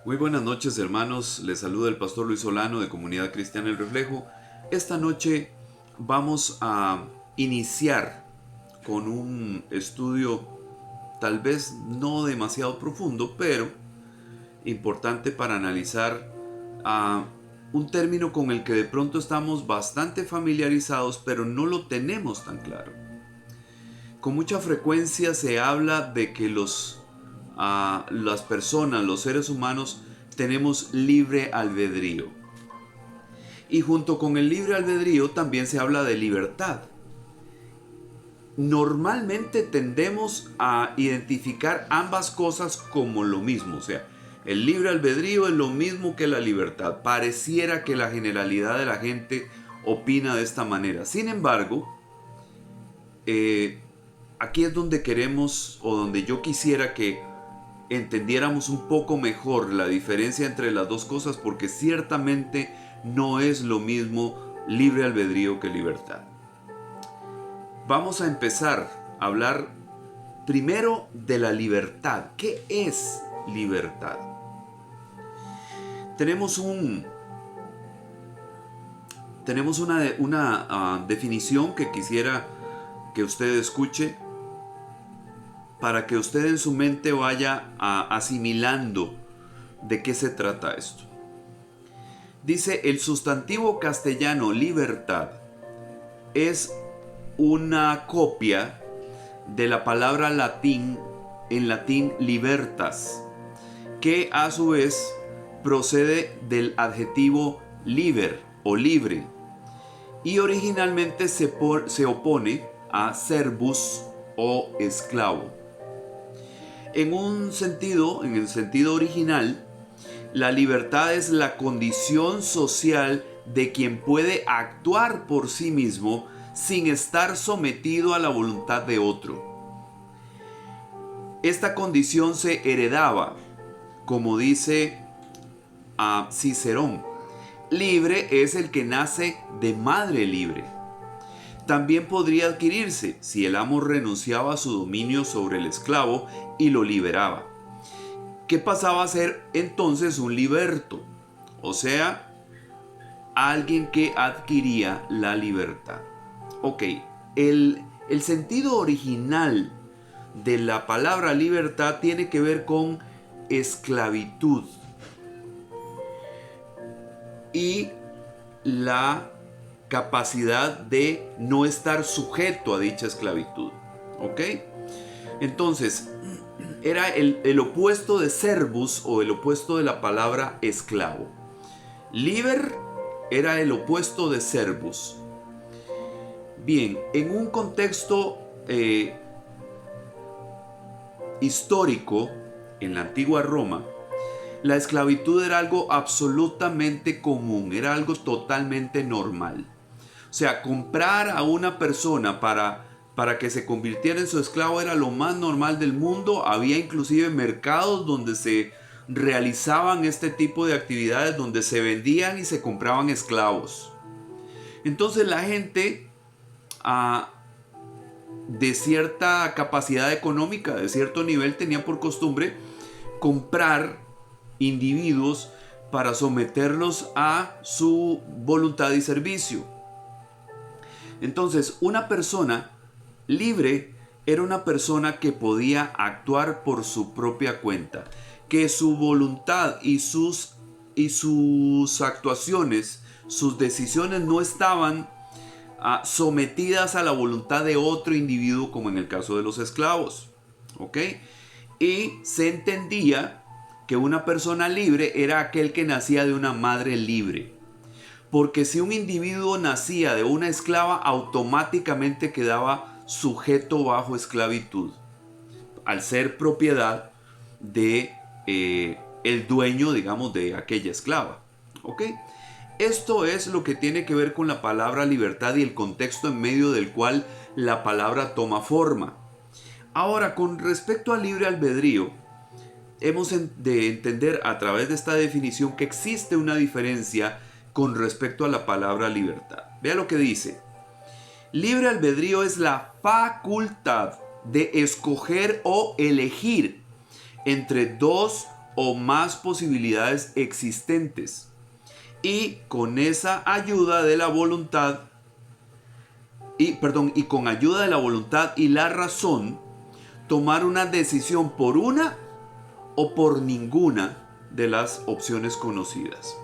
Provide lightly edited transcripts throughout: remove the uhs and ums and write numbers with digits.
Muy buenas noches, hermanos, les saluda el pastor Luis Solano de Comunidad Cristiana El Reflejo. Esta noche vamos a iniciar con un estudio tal vez no demasiado profundo, pero importante para analizar un término con el que de pronto estamos bastante familiarizados, pero no lo tenemos tan claro. Con mucha frecuencia se habla de que las personas, los seres humanos, tenemos libre albedrío. Y junto con el libre albedrío también se habla de libertad. Normalmente tendemos a identificar ambas cosas como lo mismo. O sea, el libre albedrío es lo mismo que la libertad. Pareciera que la generalidad de la gente opina de esta manera. Sin embargo, aquí es donde queremos, o donde yo quisiera que entendiéramos un poco mejor la diferencia entre las dos cosas, porque ciertamente no es lo mismo libre albedrío que libertad. Vamos a empezar a hablar primero de la libertad. ¿Qué es libertad? Tenemos una definición que quisiera que usted escuche, para que usted en su mente vaya asimilando de qué se trata esto. Dice: el sustantivo castellano libertad es una copia de la palabra en latín libertas, que a su vez procede del adjetivo liber o libre, y originalmente se opone a servus o esclavo. En el sentido original, la libertad es la condición social de quien puede actuar por sí mismo sin estar sometido a la voluntad de otro. Esta condición se heredaba, como dice Cicerón: libre es el que nace de madre libre. También podría adquirirse si el amo renunciaba a su dominio sobre el esclavo y lo liberaba, que pasaba a ser entonces un liberto, o sea, alguien que adquiría la libertad. Ok, el sentido original de la palabra libertad tiene que ver con esclavitud y la capacidad de no estar sujeto a dicha esclavitud. ¿Ok? Entonces, era el opuesto de servus, o el opuesto de la palabra esclavo. Liber era el opuesto de servus. Bien, en un contexto histórico, en la antigua Roma, la esclavitud era algo absolutamente común, era algo totalmente normal. O sea, comprar a una persona para que se convirtiera en su esclavo era lo más normal del mundo. Había inclusive mercados donde se realizaban este tipo de actividades, donde se vendían y se compraban esclavos. Entonces la gente de cierta capacidad económica, de cierto nivel, tenía por costumbre comprar individuos para someterlos a su voluntad y servicio. Entonces, una persona libre era una persona que podía actuar por su propia cuenta, que su voluntad y sus actuaciones, sus decisiones no estaban sometidas a la voluntad de otro individuo, como en el caso de los esclavos. ¿Ok? Y se entendía que una persona libre era aquel que nacía de una madre libre. Porque si un individuo nacía de una esclava, automáticamente quedaba sujeto bajo esclavitud, al ser propiedad de el dueño, digamos, de aquella esclava. ¿Ok? Esto es lo que tiene que ver con la palabra libertad y el contexto en medio del cual la palabra toma forma. Ahora, con respecto al libre albedrío, hemos de entender a través de esta definición que existe una diferencia con respecto a la palabra libertad. Vea lo que dice: libre albedrío es la facultad de escoger o elegir entre dos o más posibilidades existentes. Y con esa ayuda de la voluntad, y con ayuda de la voluntad y la razón, tomar una decisión por una o por ninguna de las opciones conocidas,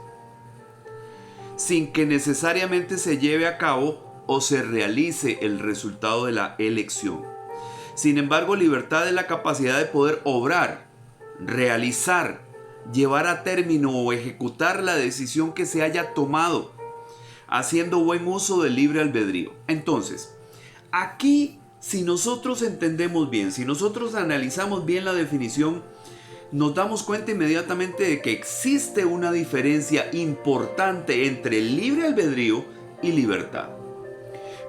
sin que necesariamente se lleve a cabo o se realice el resultado de la elección. Sin embargo, libertad es la capacidad de poder obrar, realizar, llevar a término o ejecutar la decisión que se haya tomado, haciendo buen uso del libre albedrío. Entonces, aquí, si nosotros entendemos bien, si nosotros analizamos bien la definición, nos damos cuenta inmediatamente de que existe una diferencia importante entre libre albedrío y libertad.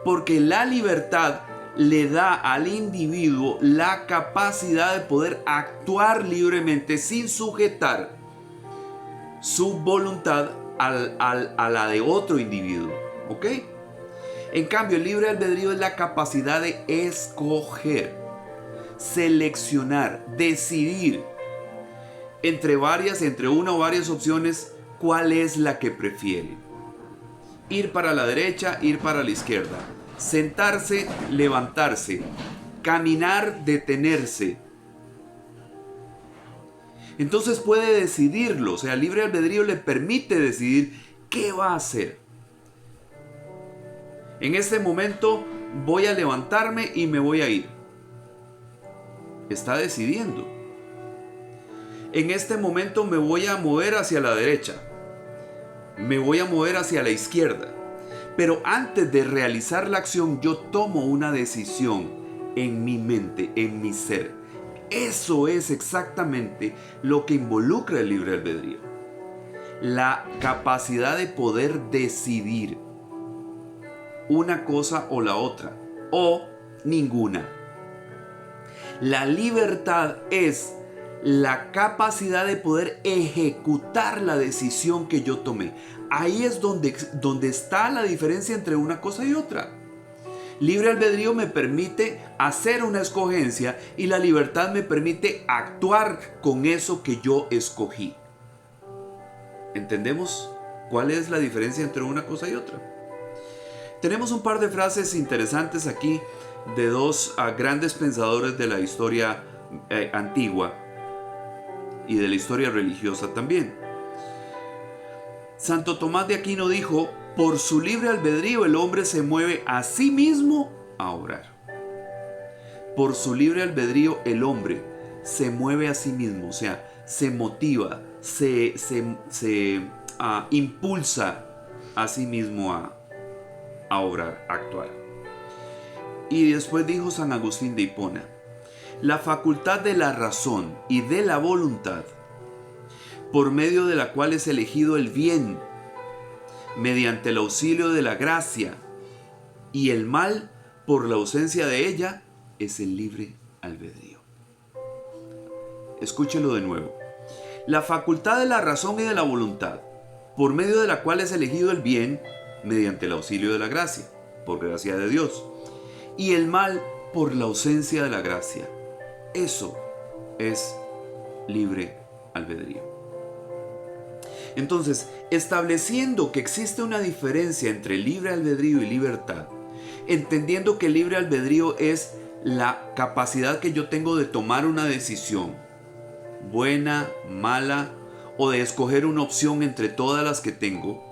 Porque la libertad le da al individuo la capacidad de poder actuar libremente sin sujetar su voluntad a la de otro individuo. ¿Ok? En cambio, el libre albedrío es la capacidad de escoger, seleccionar, decidir entre una o varias opciones cuál es la que prefiere. Ir para la derecha, ir para la izquierda. Sentarse, levantarse. Caminar, detenerse. Entonces puede decidirlo. O sea, el libre albedrío le permite decidir qué va a hacer. En este momento voy a levantarme y me voy a ir. Está decidiendo. En este momento me voy a mover hacia la derecha. Me voy a mover hacia la izquierda. Pero antes de realizar la acción, yo tomo una decisión en mi mente, en mi ser. Eso es exactamente lo que involucra el libre albedrío. La capacidad de poder decidir una cosa o la otra, o ninguna. La libertad es la capacidad de poder ejecutar la decisión que yo tomé. Ahí es donde está la diferencia entre una cosa y otra. Libre albedrío me permite hacer una escogencia y la libertad me permite actuar con eso que yo escogí. ¿Entendemos cuál es la diferencia entre una cosa y otra? Tenemos un par de frases interesantes aquí de dos grandes pensadores de la historia antigua y de la historia religiosa también. Santo Tomás de Aquino dijo: por su libre albedrío el hombre se mueve a sí mismo a obrar. Por su libre albedrío el hombre se mueve a sí mismo, o sea, se motiva, se impulsa a sí mismo a obrar, a actuar. Y después dijo San Agustín de Hipona: la facultad de la razón y de la voluntad, por medio de la cual es elegido el bien, mediante el auxilio de la gracia, y el mal, por la ausencia de ella, es el libre albedrío. Escúchelo de nuevo. La facultad de la razón y de la voluntad, por medio de la cual es elegido el bien, mediante el auxilio de la gracia, por gracia de Dios, y el mal, por la ausencia de la gracia. Eso es libre albedrío. Entonces, estableciendo que existe una diferencia entre libre albedrío y libertad, entendiendo que el libre albedrío es la capacidad que yo tengo de tomar una decisión, buena, mala, o de escoger una opción entre todas las que tengo,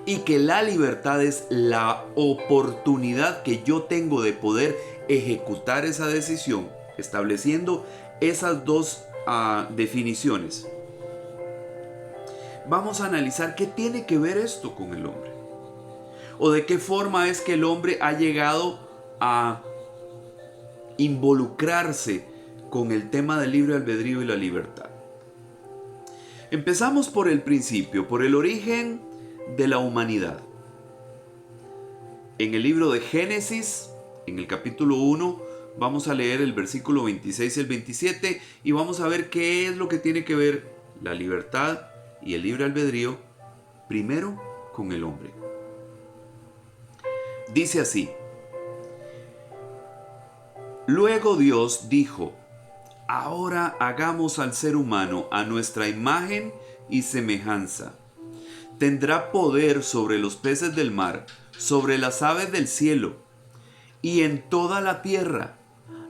y que la libertad es la oportunidad que yo tengo de poder ejecutar esa decisión, estableciendo esas dos definiciones. Vamos a analizar qué tiene que ver esto con el hombre, o de qué forma es que el hombre ha llegado a involucrarse con el tema del libre albedrío y la libertad. Empezamos por el principio, por el origen de la humanidad. En el libro de Génesis, en el capítulo 1, vamos a leer el versículo 26 y el 27 y vamos a ver qué es lo que tiene que ver la libertad y el libre albedrío primero con el hombre. Dice así: luego Dios dijo: ahora hagamos al ser humano a nuestra imagen y semejanza. Tendrá poder sobre los peces del mar, sobre las aves del cielo y en toda la tierra.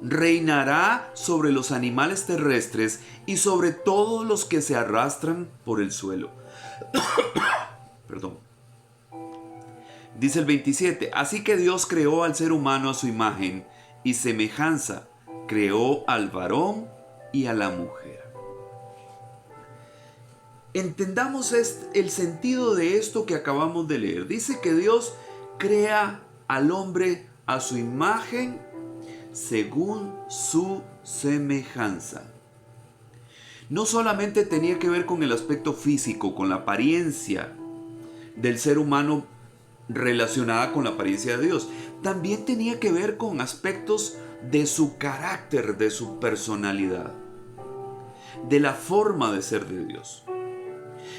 Reinará sobre los animales terrestres y sobre todos los que se arrastran por el suelo. Perdón. Dice el 27, así que Dios creó al ser humano a su imagen y semejanza, creó al varón y a la mujer. Entendamos el sentido de esto que acabamos de leer. Dice que Dios crea al hombre a su imagen según su semejanza. No solamente tenía que ver con el aspecto físico, con la apariencia del ser humano relacionada con la apariencia de Dios. También tenía que ver con aspectos de su carácter, de su personalidad, de la forma de ser de Dios.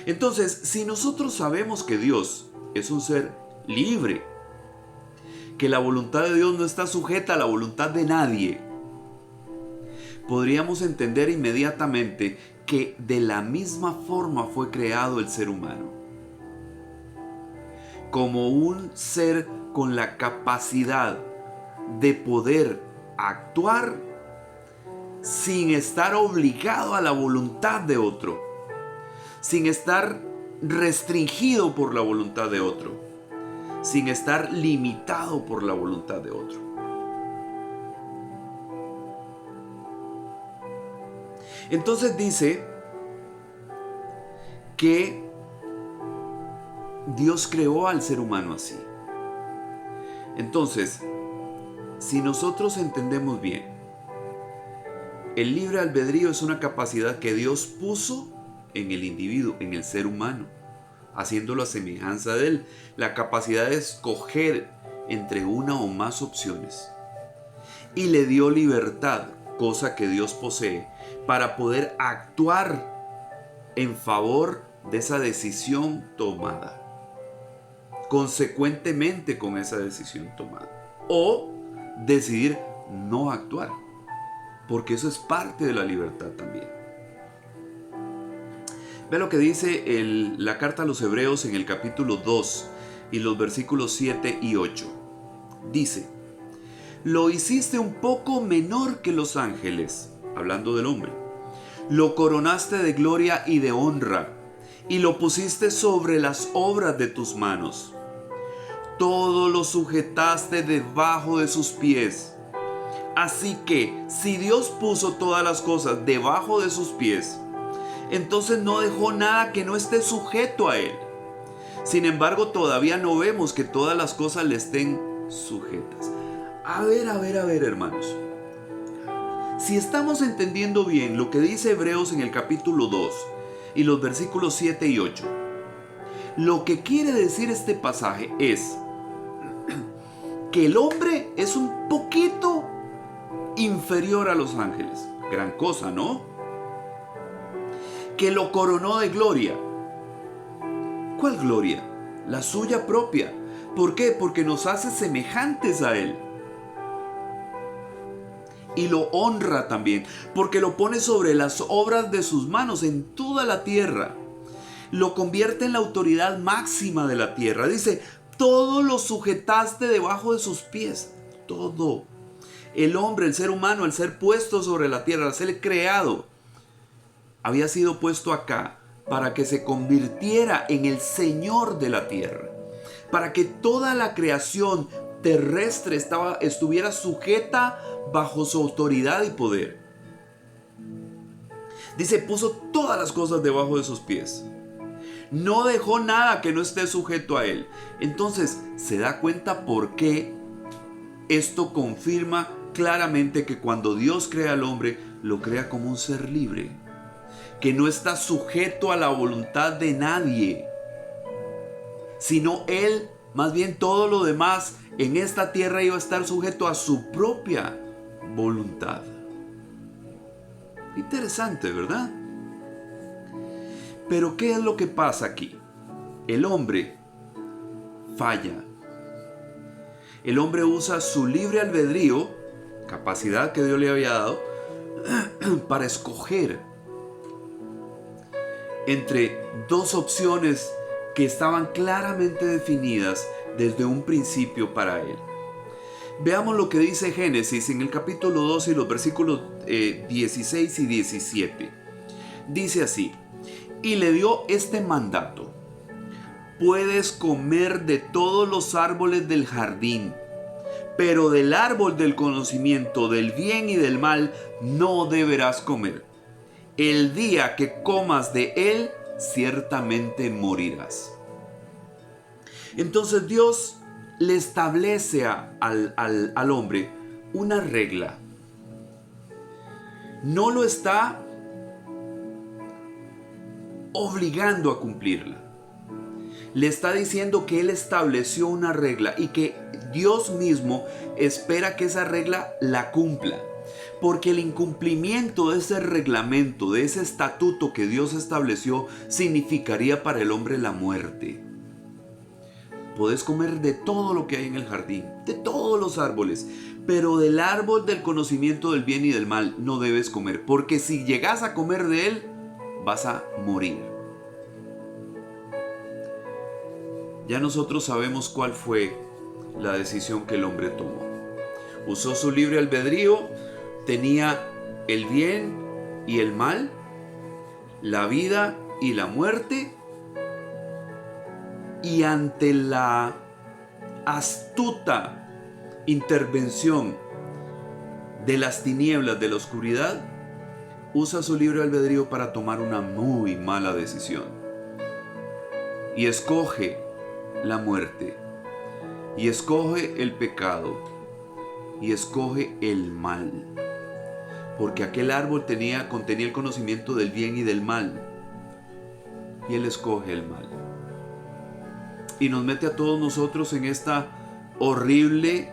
Entonces, si nosotros sabemos que Dios es un ser libre, que la voluntad de Dios no está sujeta a la voluntad de nadie, podríamos entender inmediatamente que de la misma forma fue creado el ser humano. Como un ser con la capacidad de poder actuar sin estar obligado a la voluntad de otro, sin estar restringido por la voluntad de otro, sin estar limitado por la voluntad de otro. Entonces dice que Dios creó al ser humano así. Entonces, si nosotros entendemos bien, el libre albedrío es una capacidad que Dios puso en el individuo, en el ser humano, haciéndolo a semejanza de él, la capacidad de escoger entre una o más opciones. Y le dio libertad, cosa que Dios posee, para poder actuar en favor de esa decisión tomada, consecuentemente con esa decisión tomada, o decidir no actuar, porque eso es parte de la libertad también. Ve lo que dice la carta a los Hebreos en el capítulo 2 y los versículos 7 y 8. Dice: lo hiciste un poco menor que los ángeles, hablando del hombre. Lo coronaste de gloria y de honra, y lo pusiste sobre las obras de tus manos. Todo lo sujetaste debajo de sus pies. Así que, si Dios puso todas las cosas debajo de sus pies, entonces no dejó nada que no esté sujeto a Él. Sin embargo, todavía no vemos que todas las cosas le estén sujetas. A ver, hermanos. Si estamos entendiendo bien lo que dice Hebreos en el capítulo 2 y los versículos 7 y 8, lo que quiere decir este pasaje es que el hombre es un poquito inferior a los ángeles. Gran cosa, ¿no? Que lo coronó de gloria. ¿Cuál gloria? La suya propia. ¿Por qué? Porque nos hace semejantes a Él. Y lo honra también, porque lo pone sobre las obras de sus manos en toda la tierra. Lo convierte en la autoridad máxima de la tierra. Dice, todo lo sujetaste debajo de sus pies. Todo. El hombre, el ser humano, el ser puesto sobre la tierra, el ser creado, había sido puesto acá para que se convirtiera en el Señor de la tierra. Para que toda la creación terrestre estuviera sujeta bajo su autoridad y poder. Dice, puso todas las cosas debajo de sus pies. No dejó nada que no esté sujeto a Él. Entonces, ¿se da cuenta por qué esto confirma claramente que cuando Dios crea al hombre, lo crea como un ser libre? Que no está sujeto a la voluntad de nadie, sino Él, más bien todo lo demás en esta tierra iba a estar sujeto a su propia voluntad. Interesante, ¿verdad? Pero ¿qué es lo que pasa aquí? El hombre falla. El hombre usa su libre albedrío, capacidad que Dios le había dado, para escoger entre dos opciones que estaban claramente definidas desde un principio para él. Veamos lo que dice Génesis en el capítulo 2 y los versículos 16 y 17. Dice así: y le dio este mandato: puedes comer de todos los árboles del jardín, pero del árbol del conocimiento del bien y del mal no deberás comer. El día que comas de él, ciertamente morirás. Entonces Dios le establece al hombre una regla. No lo está obligando a cumplirla. Le está diciendo que él estableció una regla y que Dios mismo espera que esa regla la cumpla. Porque el incumplimiento de ese reglamento, de ese estatuto que Dios estableció, significaría para el hombre la muerte. Podés comer de todo lo que hay en el jardín, de todos los árboles, pero del árbol del conocimiento del bien y del mal no debes comer, porque si llegas a comer de él, vas a morir. Ya nosotros sabemos cuál fue la decisión que el hombre tomó. Usó su libre albedrío, tenía el bien y el mal, la vida y la muerte, y ante la astuta intervención de las tinieblas, de la oscuridad, usa su libre albedrío para tomar una muy mala decisión. Y escoge la muerte, y escoge el pecado, y escoge el mal. Porque aquel árbol contenía el conocimiento del bien y del mal, y él escoge el mal. Y nos mete a todos nosotros en esta horrible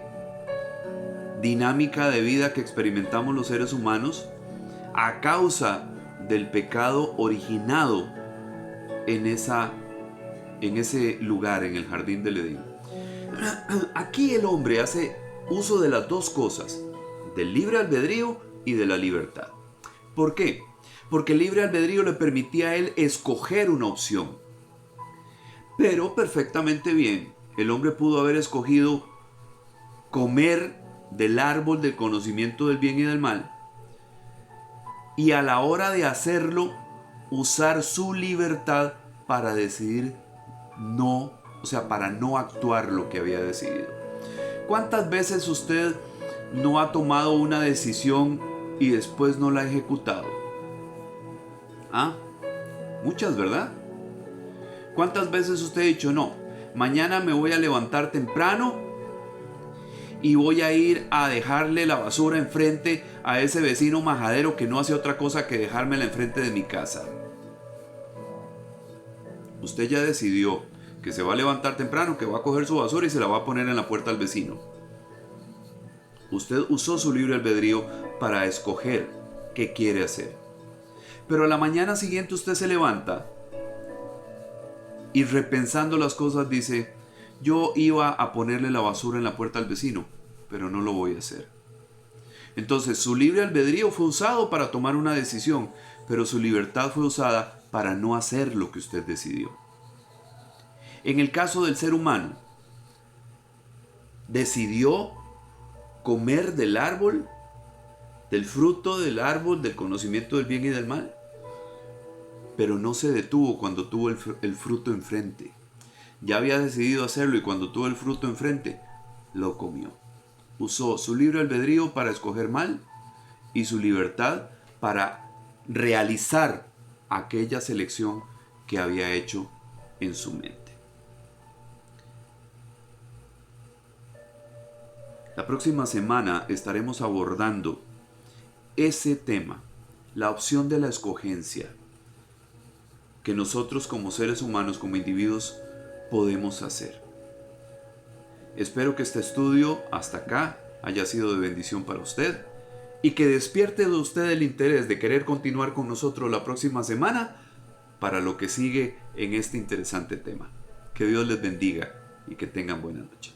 dinámica de vida que experimentamos los seres humanos a causa del pecado originado en ese lugar, en el jardín del Edén. Aquí el hombre hace uso de las dos cosas, del libre albedrío y de la libertad. ¿Por qué? Porque el libre albedrío le permitía a él escoger una opción. Pero perfectamente bien, el hombre pudo haber escogido comer del árbol del conocimiento del bien y del mal, y a la hora de hacerlo, usar su libertad para decidir no, para no actuar lo que había decidido. ¿Cuántas veces usted no ha tomado una decisión y después no la ha ejecutado? Muchas, ¿verdad? ¿Cuántas veces usted ha dicho: no, mañana me voy a levantar temprano y voy a ir a dejarle la basura enfrente a ese vecino majadero que no hace otra cosa que dejármela enfrente de mi casa? Usted ya decidió que se va a levantar temprano, que va a coger su basura y se la va a poner en la puerta al vecino. Usted usó su libre albedrío para escoger qué quiere hacer. Pero a la mañana siguiente usted se levanta y, repensando las cosas, dice: yo iba a ponerle la basura en la puerta al vecino, pero no lo voy a hacer. Entonces su libre albedrío fue usado para tomar una decisión, pero su libertad fue usada para no hacer lo que usted decidió. En el caso del ser humano, decidió comer del árbol, del fruto del árbol del conocimiento del bien y del mal, pero no se detuvo cuando tuvo el fruto enfrente. Ya había decidido hacerlo y cuando tuvo el fruto enfrente, lo comió. Usó su libre albedrío para escoger mal y su libertad para realizar aquella selección que había hecho en su mente. La próxima semana estaremos abordando ese tema, la opción de la escogencia, que nosotros como seres humanos, como individuos, podemos hacer. Espero que este estudio hasta acá haya sido de bendición para usted y que despierte de usted el interés de querer continuar con nosotros la próxima semana para lo que sigue en este interesante tema. Que Dios les bendiga y que tengan buena noche.